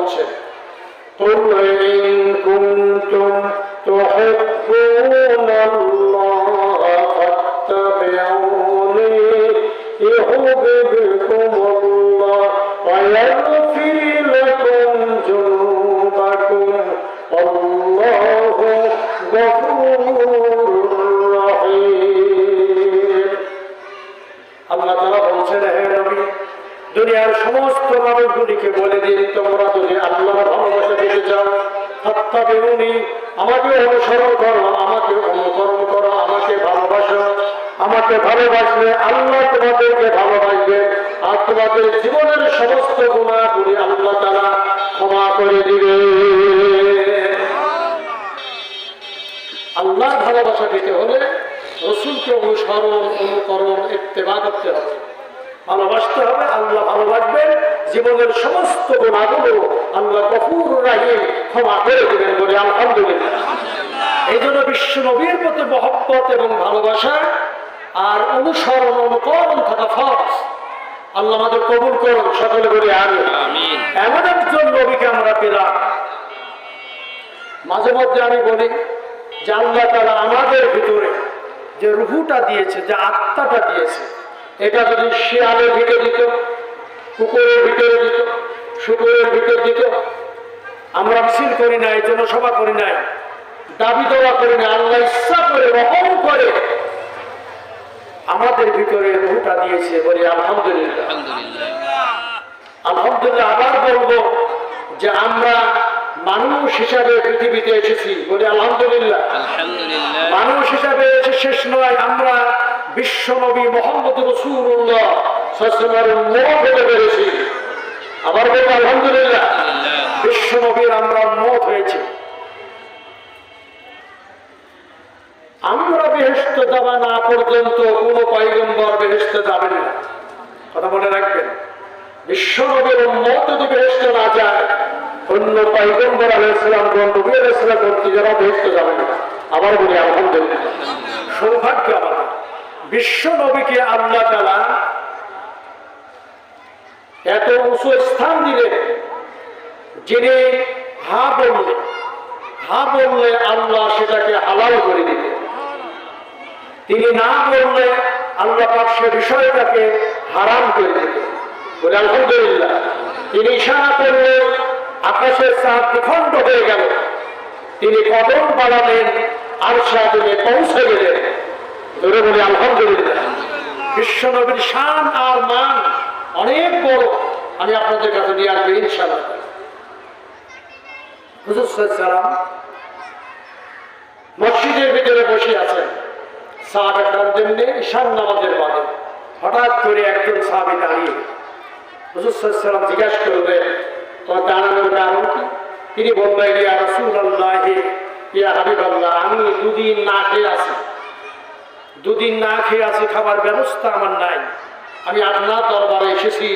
বলছেন, قل إن كنتم تحبون الله فاتبعوني يحببكم الله ويغفر لكم ذنوبكم والله غفور رحيم। আল্লাহ তাআলা বলছেন, হে নবী, দুনিয়ার সমস্ত মানুষগুলিকে বলে দিন, তোমরা যদি আল্লাহর ভালোবাসা পেতে চাও, ফাত্তাবিউনি, আমাকে অনুসরণ করো, আমাকে অনুকরণ করো, আমাকে ভালোবাসো। আমাকে ভালোবাসলে আল্লাহ তোমাদেরকে ভালোবাসবে, আর তোমাদের জীবনের সমস্ত গুনাহগুলি আল্লাহ তাআলা ক্ষমা করে দিবে। আল্লাহর ভালোবাসা পেতে হলে রাসূলকে অনুসরণ, অনুকরণ, ইত্তেবা করতে হবে, ভালোবাসতে হবে। আল্লাহ ভালোবাসবেন, জীবনের সমস্ত গুনাহগুলো আল্লাহ গফুর রহিম ক্ষমা করে দিবেন বলে আলহামদুলিল্লাহ। এই জন্য বিশ্ব নবীর প্রতি মহব্বত এবং ভালোবাসা আর অনুসরণ, অনুকরণ থাকা ফরজ। আল্লাহ আমাদের কবুল করুন, সকলে বলে আমিন। এমন একজন নবীকে আমরা পেলাম। মাঝে মধ্যে আমি বলি যে আল্লাহ তাআলা আমাদের ভিতরে যে রুহুটা দিয়েছে, যে আত্মাটা দিয়েছে, এটা যদি শিয়ালের ভিতরে দিত, কুকুরের ভিতরে দিত, শুকুরের ভিতরে দিত, আমরা মিছিল করি নাই, জনসভা করি নাই, দাবি দেওয়া করি না, আল্লাহ ইচ্ছা করে, রহম করে আমাদের ভিতরে রুহটা দিয়েছে, বলি আলহামদুলিল্লাহ। আলহামদুলিল্লাহ। আবার বলবো যে আমরা মানুষ হিসাবে পৃথিবীতে এসেছি, বলি আলহামদুলিল্লাহ। মানুষ হিসাবে এসে শেষ নয়, আমরা বিশ্ব নবী মুহাম্মদ রাসূলুল্লাহ সাল্লাল্লাহু আলাইহি ওয়াসাল্লামের উম্মত হতে পেরেছি। আবার বলবো আলহামদুলিল্লাহ। বিশ্ব নবীর আমরা উম্মত হয়েছি। আমরা বেহেশতে যাওয়া না পর্যন্ত কোনো পয়গম্বর বেহেশতে যাবেন না, কথা মনে রাখবেন। বিশ্ব নবীর উম্মত যদি বেহেশতে না যায়, অন্য পয়গম্বর আলাইহিস সালাম, নবী আলাইহিস সালাম যারা বেহেশতে যাবেন না। আবার বলি আলহামদুলিল্লাহ। সৌভাগ্য আমাদের, বিশ্ব নবীকে আল্লাহ তাআলা এত উঁচু স্থান দিলেন, যিনি হা বললে আল্লাহ সেটাকে হালাল করে দিতেন। তিনি না বললে আল্লাহ পাক সে বিষয়টাকে হারাম করে দিতেন, বলে আলহামদুলিল্লাহ। তিনি ইশারা করলে আকাশের চাঁদ দ্বিখণ্ড হয়ে গেল। তিনি কদম বাড়ালেন, আরশ আযমে পৌঁছে গেলেন, ধরে বলে আলহামদুলিল্লাহ। বিশ্ব নবীর শান আর মান অনেক বড়, আমি আপনাদের কাছে নিয়ে আসবো ইনশাআল্লাহ। হুজুর সাল্লাল্লাহু আলাইহি ওয়াসাল্লাম মসজিদের ভিতরে বসে আছেন, সাহাবায়ে কেরামদের ঈশার নামাজের বাদে হঠাৎ করে একজন সাহাবী দাঁড়িয়ে হুজুর সাল্লাল্লাহু আলাইহি ওয়াসাল্লাম জিজ্ঞাসা করলেন, তোমার দাঁড়ানোর কারণ কি? তিনি বললেন, ইয়া রাসূলুল্লাহ, ইয়া হাবিবাল্লাহ, আমি দুদিন না খেয়ে আছি, খাবার ব্যবস্থা আমার নাই। আমি আপনার দরবারে এসেছি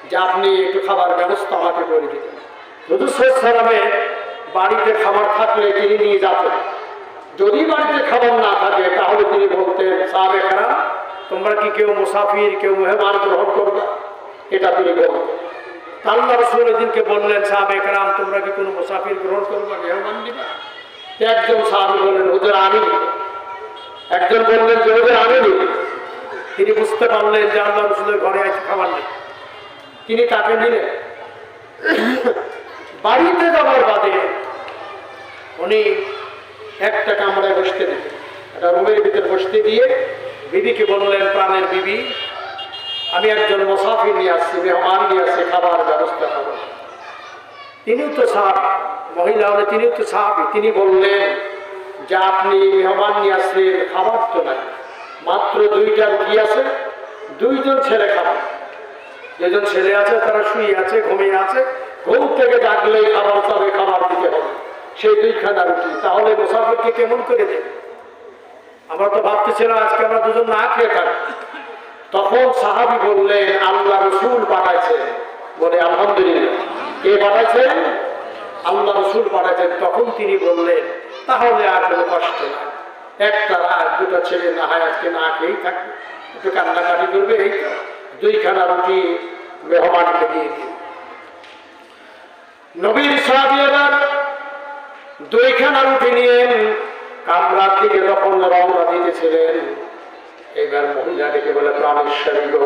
যে আপনি একটু খাবার ব্যবস্থা আমাকে করে দিতেন। হুজুর সাল্লাল্লাহু আলাইহি ওয়াসাল্লামের বাড়িতে খাবার থাকলে তিনি নিয়ে যেতেন, যদি বাড়িতে খাবার না থাকে তাহলে তিনি বলতেন, সাহাবায়ে কেরাম, তোমরা কি কেউ মুসাফির, কেউ মেহমান গ্রহণ করবে? এটা তিনি বলতেন। আল্লাহ রাসূল এদিনকে বললেন, সাহাবায়ে কেরাম, তোমরা কি কোনো মুসাফির গ্রহণ করবে, মেহমান দিবা? একজন সাহাবী বললেন, হুজুর আমি। একজন বললেন যে হুজুর আমি। তিনি বুঝতে পারলেন যে আল্লাহ রাসূলের ঘরে আছে খাবার নেই, তিনি তাকে নিলেন। বাড়িতে যাওয়ার বাদে উনি একটা কামরায় বসতে দিলেন, একটা রুমের ভিতরে বসতে দিয়ে বিবিকে বললেন, প্রাণের বিবি, আমি একজন মুসাফির নিয়ে আসছি, মেহমান নিয়ে আসছি, খাবার ব্যবস্থা করো। তিনিও তো সাহাবী, মহিলা হলে তিনিও তো সাহাবী। তিনি বললেন যে আপনি মেহমান নিয়ে আসলেন, খাবার তো নাই, মাত্র 2টা রুটি আছে, 2জন ছেলে খাবে। যেজন ছেলে আছে তারা শুয়ে আছে, ঘুমিয়ে আছে, ঘুম থেকে জাগলেই খাবার চাবে, খাবার দিতে হবে, সেই 2খানা রুটি। তাহলে মুসাফিরকে কেমন করে দেবে? আমরা তো ভাবতেছিলাম আজকে আমরা দুজন না খেয়ে থাকবো। তখন সাহাবী বললেন, আল্লাহ রাসূল পাঠাইছেন, বলে আলহামদুলিল্লাহ। কে পাঠাইছেন? আল্লাহ রাসূল পাঠাইছেন। তখন তিনি বললেন, তাহলে আর কোনো কষ্ট নাই, একটা রাত 2টা ছেলে না হয় আজকে না খেয়েই থাকবে, একটু কান্নাকাটি করবে, এই 2খানা রুটি মেহমানকে দিয়ে দিন। নবীর সাহাবী এবার দুইখানা রুটি নিয়ে কামরার দিকে যখন রওনা দিতেছিলেন, এবার মহিলাটিকে বলে প্রাণেশ্বরী গো,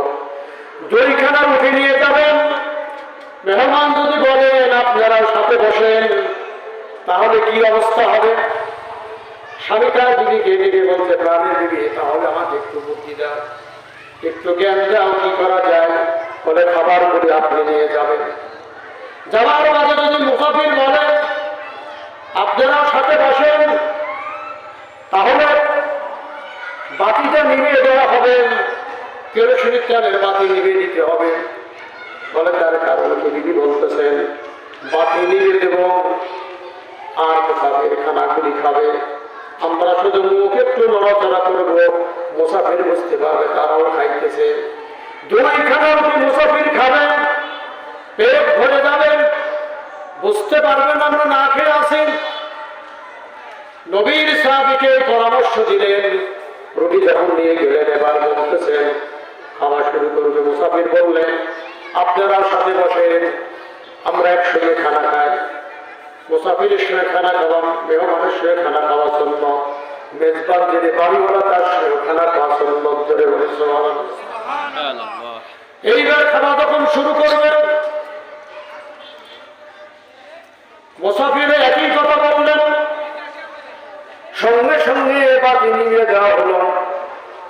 দুইখানা রুটি নিয়ে যাবেন, মেহমান যদি বলেন আপনারা সাথে বসেন তাহলে কি অবস্থা হবে? স্বামীটার দিদিকে ডেকে বলছে, প্রাণের দিদি তাহলে আমাকে একটু বুদ্ধি দাও, একটু জ্ঞান দাও, কি করা যায়? বলে খাবার করে আপনি নিয়ে যাবেন। যাওয়ার মাঝে যদি মুসাফির বলেন আপনারাও সাথে বসেন তাহলে বাতিটা নিভিয়ে দেওয়া হবে, কেরোসিনের তেলের বাতি নিভিয়ে দিতে হবে। বলে তার কারণ কি দিদি বলতেছেন বাতি নিভিয়ে দেব আর মুসাফির খানাগুলি খাবে, আমরা শুধু মুখ একটু নড়াচড়া করবো, মুসাফির বুঝতে পারবে তারাও খাইতেছে। দুইখানা রুটি মুসাফির খাবেন, পেট ভরে যাবেন, বুঝতে পারবেন আমরা না খেয়ে আছি। নবীর সাহাবীকে পরামর্শ দিলেন, রুটি যখন নিয়ে গেলেন এবার বলতেছেন খাওয়া শুরু করবে। মুসাফির বললেন আপনারা সাথে বসেন, আমরা একসঙ্গে খানা খাই। মুসাফিরের সঙ্গে খানা খাওয়া, মেহমানের সঙ্গে খানা খাওয়া সুন্নাত, মেজবান যিনি বাড়িওয়ালা তার সঙ্গে খানা খাওয়া সুন্নাত। ধরে বলে সুবহানাল্লাহ। এইবার খানা যখন শুরু করবেন মুসাফিরে একই কথা বললেন, সঙ্গে সঙ্গে বাতি নিয়ে দেওয়া হলো।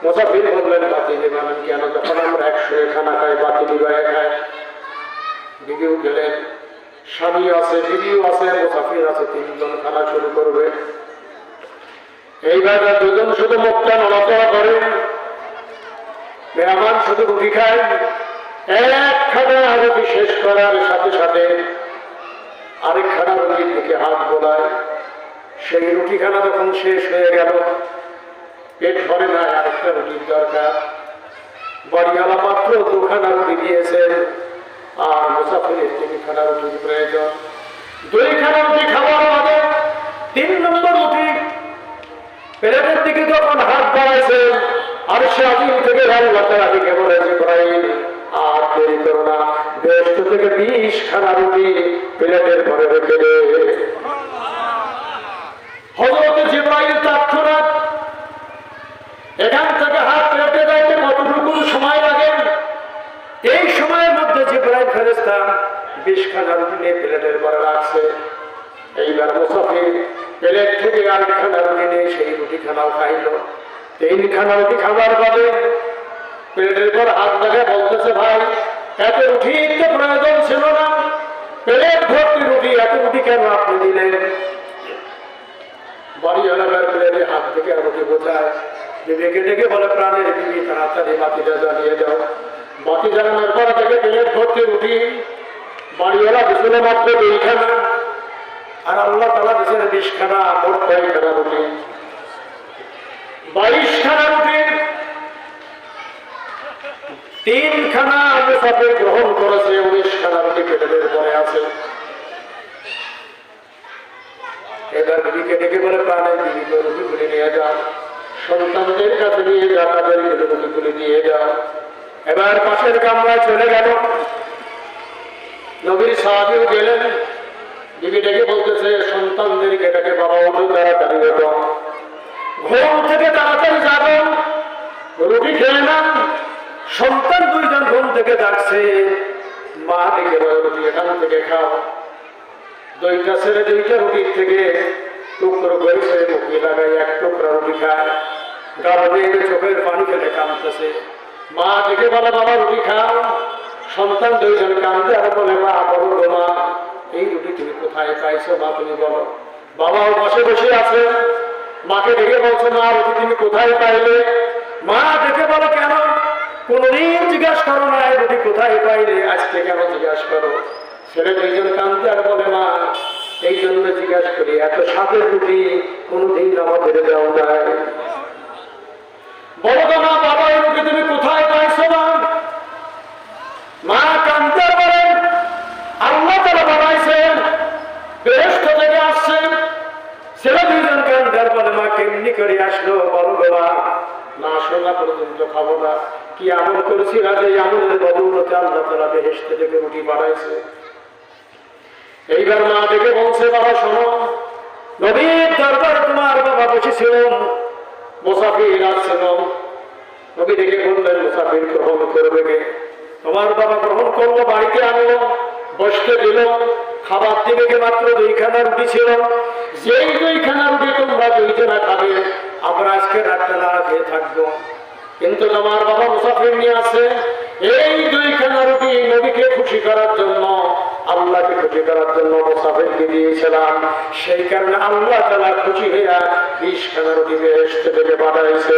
মুসাফির বললেন বাতি নিবাবেন কেন? যখন আমরা একসঙ্গে খানা খাই বাতি নিবায় খাই। বিবিও গেলেন, স্বামী আছে, বিবিও আছে, মুসাফির আছে, তিনজন খানা শুরু করবে। এইবার দুজন শুধু মুখটা নড়াচড়া করে, মেহমান শুধু রুটি খায়। এক খানা রুটি শেষ করার সাথে সাথে আরেকখানা রুটির দিকে হাত বোলায়। সেই রুটিখানা যখন শেষ হয়ে গেল, পেট ভরে না, আরেকটা রুটির দরকার। বাড়িওয়ালা মাত্র দুখানা রুটি দিয়েছেন আর মুসাফিরের তিনখানা রুটির প্রয়োজন। দুইখানা রুটি খাবার বাদে 3 নম্বর রুটি পেটের দিকে যখন হাত বাড়াইছে আর সে আজিম থেকে আল্লাহ তাআলা দিকে বলে জিবরাইল আর দেরি করো না, বেহেশত থেকে 20 খানা রুটি প্লেটের পরে রেখে দে। হযরত জিবরাইল তৎক্ষণাৎ এখান থেকে হাত রেখে যাইতে কতটুকু সময় লাগে? এই সময়ের মধ্যে জিবরাইল ফেরেশতা 20 খানা রুটি নিয়ে প্লেটের পরে রাখছে। এইবার মুসাফির প্লেট থেকে আরেকখানা রুটি নিয়ে সেই রুটি খানাও খাইল। 3 খানা রুটি খাবার পরে প্লেটের পর হাত লাগে বলতেছে, ভাই এত রুটি তো প্রয়োজন ছিল না, প্লেট ভর্তি রুটি, এত রুটি কেন আপনি দিলেন? বাড়ি এলাকার প্লেটে হাত থেকে রুটি বোঝায়, বিবেকে ডেকে বলে প্রাণের বিবি তাড়াতাড়ি বাতিটা জ্বালিয়ে দাও। বাতি জ্বালানোর পর থেকে প্লেট ভর্তি রুটি, বাড়িওয়ালা দিছিল মাত্র 2 খানা আর আল্লাহ তাআলা দিয়েছেন 20 খানা, মোট 6 খানা রুটি, 22 খানা রুটি। 3 খানা মুসাফির গ্রহণ করেছে, 19 খানা রুটি পেটের পরে আছে। এবার বিবিকে ডেকে বলে প্রাণের বিবিকে রুটিগুলি নিয়ে যাও, সন্তানদের কাছে নিয়ে যাও, তাদেরকে রুটিগুলি দিয়ে যাও। এবার পাশের কামরায় চলে গেল। নবীর সাহাবীও গেলেন, বিবি ডেকে বলতেছে সন্তানদেরকে ডেকে বাবা ওঠো, তাড়াতাড়ি ওঠো, ঘুম থেকে তাড়াতাড়ি যাবো, রুটি খেয়ে নাম। সন্তান 2 জন ঘুম থেকে যাচ্ছে, মা ডেকে বলে রুটি এখান থেকে খাও। 2টা ছেলে 2টা রুটির থেকে টুকরো করেছে, মুখে লাগাই 1 টুকরা রুটি খায়, গাড়া দিয়ে চোখের পানি ফেলে কাঁদতেছে। মা ডেকে বলে বাবা রুটি খাও। সন্তান 2 জন কাঁদতে আর বলে মা বলো গো মা, এই রুটি তুমি কোথায় পাইছো মা, তুমি বলো। বাবাও বসে বসে আছে, মাকে ডেকে বলছো মা রুটি তুমি কোথায় পাইলে? মা ডেকে বলে কেন কোনদিন জিজ্ঞাসা করো না রুটি কোথায় পাইলে, আজকে কেন জিজ্ঞাসা করো? ছেলে 2 জন কাঁদতে আর বলে মা এই জন্য জিজ্ঞাসা করি, এত স্বাদের রুটি কোনদিন আমাদের দেওয়া যায়। বলো তো মা বাবা এই রুটি তুমি কোথায় পাইছো? মা কাঁদতে বলেন আল্লাহ তাআলা বানাইছেন, বেহেশত থেকে আসছেন। ছেলে 2 জন কাঁদতে বলে মা কেমনি করে আসলো বলো বাবা, না শোনা পর্যন্ত খাবো না। কি আমল করেছি রাজে, আমলের বদৌলতে আল্লাহ তাআলা বেহেশত থেকে রুটি বানাইছে। এইবার মা দেখে বলছে, বাবা শোনো, নবীর দরবার তোমার বাবা বসেছিল, মুসাফির আসছিল। নবী দেখে বললেন, মুসাফির গ্রহণ করবে কে? তোমার বাবা গ্রহণ করলো, বাড়িতে আনলো, বসতে দিল, খাবার দিবে কে? মাত্র 2খানা রুটি ছিল। যেই 2খানা রুটি তোমরা 2 জনা খাবে, আমরা আজকে রাতটা না খেয়ে থাকবো। কিন্তু তোমার বাবা মুসাফির নিয়ে আসে, এই 2খানা রুটি নবীকে খুশি করার জন্য, আল্লাহকে খুশি করার জন্য মুসাফিরকে দিয়েছিলাম। সেই কারণে আল্লাহ তাআলা খুশি হইয়া 20খানা রুটি বেহেশত থেকে পাঠাইছে।